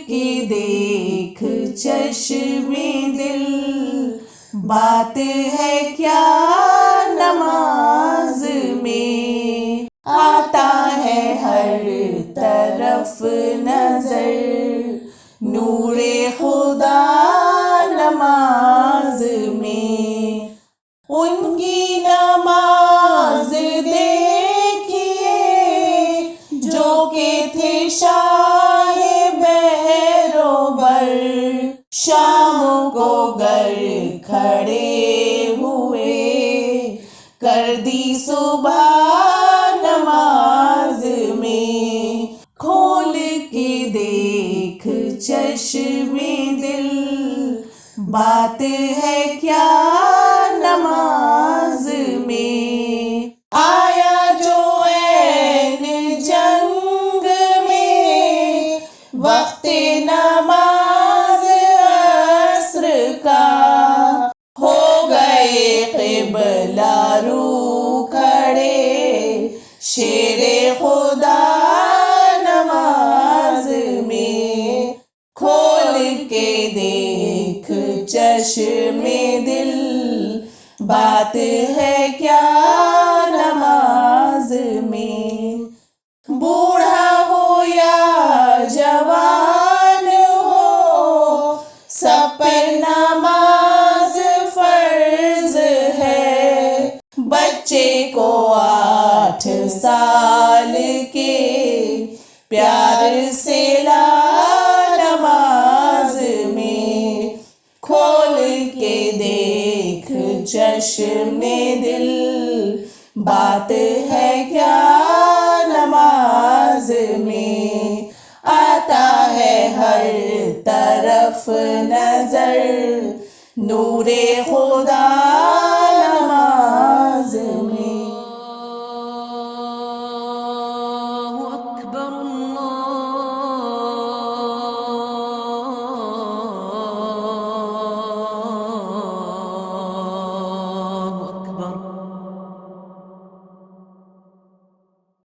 के देख चश्मे दिल, बात है क्या नमाज में। आता है हर तरफ नजर, नूरे खुदा नमाज में। उनकी नमाज देखिए जो के थे शाहे बहरोबर, शाम को गर खड़े हुए कर दी सुबह नमाज में। खोल के देख चश्मे दिल, बात है क्या नमाज में। आया जो ऐन जंग में वक्ते नमाज अस्र का, हो गए क़िबला रू खड़े शेरे खुदा नमाज में। खोल के देख चश्मे दिल, बात है क्या नमाज में। बूढ़ा हो या जवान हो, सब पर नमाज फर्ज है। बच्चे को 8 साल के प्यार से ला नमाज में। खोल के देख चश्मे दिल, बात है क्या नमाज में। आता है हर तरफ नजर, नूरे खुदा